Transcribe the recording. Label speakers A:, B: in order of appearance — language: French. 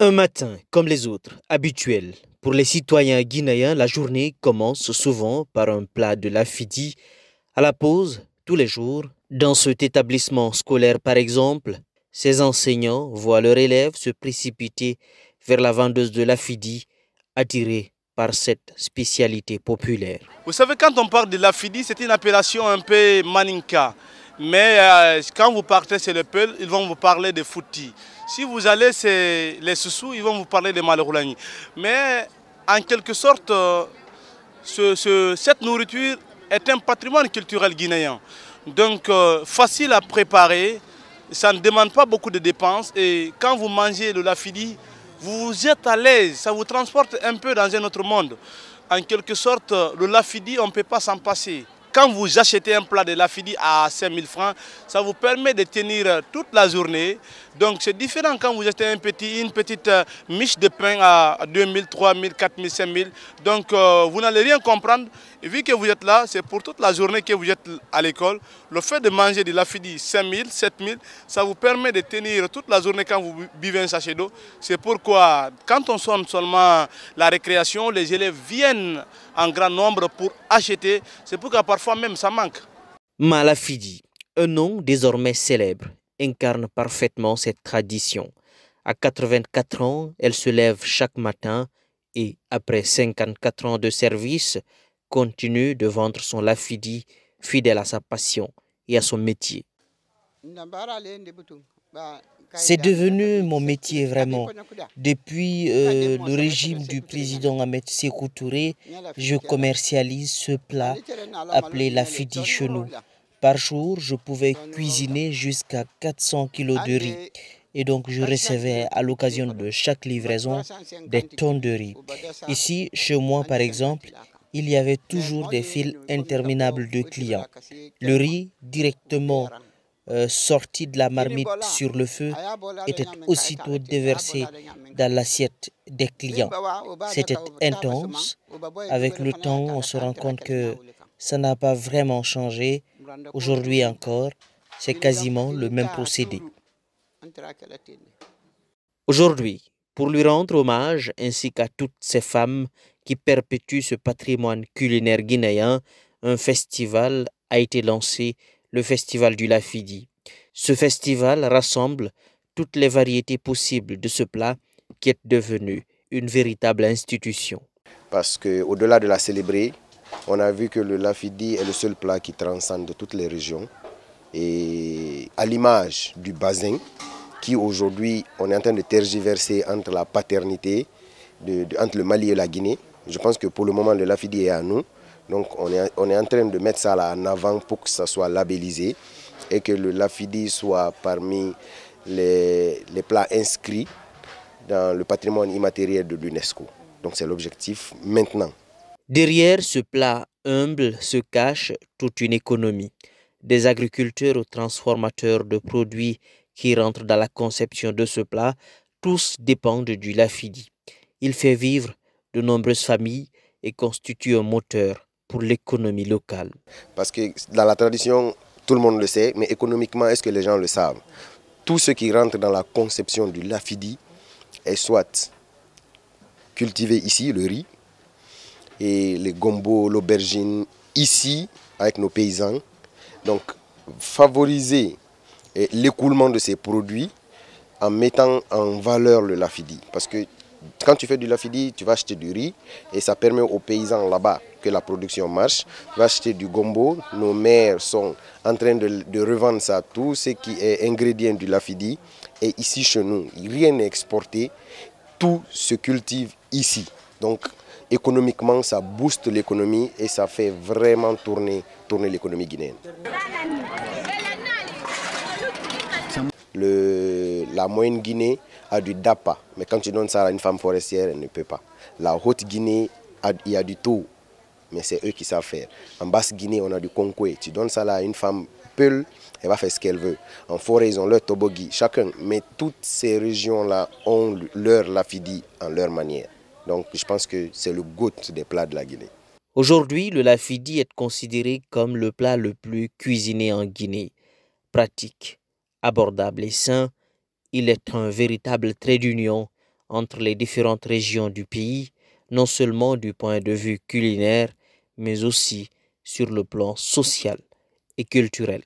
A: Un matin comme les autres, habituel. Pour les citoyens guinéens, la journée commence souvent par un plat de lafidi à la pause tous les jours. Dans cet établissement scolaire, par exemple, ces enseignants voient leurs élèves se précipiter vers la vendeuse de lafidi, attirés par cette spécialité populaire.
B: Vous savez, quand on parle de lafidi, c'est une appellation un peu maninka. Mais quand vous partez chez les Peuls, ils vont vous parler de fouti. Si vous allez chez les Soussous, ils vont vous parler de malroulani. Mais en quelque sorte, cette nourriture est un patrimoine culturel guinéen. Donc facile à préparer, ça ne demande pas beaucoup de dépenses. Et quand vous mangez le lafidi, vous vous êtes à l'aise, ça vous transporte un peu dans un autre monde. En quelque sorte, le lafidi, on ne peut pas s'en passer. Quand vous achetez un plat de lafidi à 5 000 francs, ça vous permet de tenir toute la journée. Donc c'est différent quand vous achetez une petite miche de pain à 2 000, 3 000, 4 000, 5 000. Donc vous n'allez rien comprendre. Et vu que vous êtes là, c'est pour toute la journée que vous êtes à l'école. Le fait de manger de lafidi 5 000, 7 000, ça vous permet de tenir toute la journée quand vous buvez un sachet d'eau. C'est pourquoi quand on sonne seulement la récréation, les élèves viennent en grand nombre pour acheter. C'est pourquoi parfois même ça manque.
A: Malafidi, un nom désormais célèbre, incarne parfaitement cette tradition. À 84 ans, elle se lève chaque matin et, après 54 ans de service, continue de vendre son lafidi, fidèle à sa passion et à son métier. C'est devenu mon métier vraiment. Depuis le régime du président Ahmed Sékou Touré, je commercialise ce plat appelé lafidi chez nous. Par jour, je pouvais cuisiner jusqu'à 400 kilos de riz. Et donc, je recevais à l'occasion de chaque livraison des tonnes de riz. Ici, chez moi, par exemple, il y avait toujours des files interminables de clients. Le riz directement sorti de la marmite sur le feu était aussitôt déversé dans l'assiette des clients. C'était intense. Avec le temps, on se rend compte que ça n'a pas vraiment changé. Aujourd'hui encore, c'est quasiment le même procédé. Aujourd'hui, pour lui rendre hommage ainsi qu'à toutes ces femmes qui perpétuent ce patrimoine culinaire guinéen, un festival a été lancé, le Festival du Lafidi. Ce festival rassemble toutes les variétés possibles de ce plat qui est devenu une véritable institution.
C: Parce qu'au-delà de la célébrer, on a vu que le lafidi est le seul plat qui transcende toutes les régions. Et à l'image du basin, qui aujourd'hui, on est en train de tergiverser entre la paternité, entre le Mali et la Guinée. Je pense que pour le moment, le lafidi est à nous. Donc on est en train de mettre ça là en avant pour que ça soit labellisé et que le lafidi soit parmi les plats inscrits dans le patrimoine immatériel de l'UNESCO. Donc c'est l'objectif maintenant.
A: Derrière ce plat humble se cache toute une économie. Des agriculteurs aux transformateurs de produits qui rentrent dans la conception de ce plat, tous dépendent du lafidi. Il fait vivre de nombreuses familles et constitue un moteur pour l'économie locale.
C: Parce que dans la tradition, tout le monde le sait, mais économiquement, est-ce que les gens le savent? Tout ce qui rentre dans la conception du lafidi est soit cultivé ici, le riz, et les gombo, l'aubergine, ici, avec nos paysans. Donc, favoriser l'écoulement de ces produits en mettant en valeur le lafidi. Parce que quand tu fais du lafidi, tu vas acheter du riz et ça permet aux paysans là-bas que la production marche. Tu vas acheter du gombo. Nos mères sont en train de revendre ça, tout ce qui est ingrédient du lafidi. Et ici chez nous, rien n'est exporté. Tout se cultive ici. Donc économiquement, ça booste l'économie et ça fait vraiment tourner l'économie guinéenne. La moyenne Guinée a du DAPA, mais quand tu donnes ça à une femme forestière, elle ne peut pas. La haute Guinée, il y a du taux, mais c'est eux qui savent faire. En basse Guinée, on a du Konkoué. Tu donnes ça à une femme Peul, elle va faire ce qu'elle veut. En forêt, ils ont leur tobogui, chacun. Mais toutes ces régions-là ont leur lafidi en leur manière. Donc je pense que c'est le goût des plats de la Guinée.
A: Aujourd'hui, le lafidi est considéré comme le plat le plus cuisiné en Guinée. Pratique, abordable et sain, il est un véritable trait d'union entre les différentes régions du pays, non seulement du point de vue culinaire, mais aussi sur le plan social et culturel.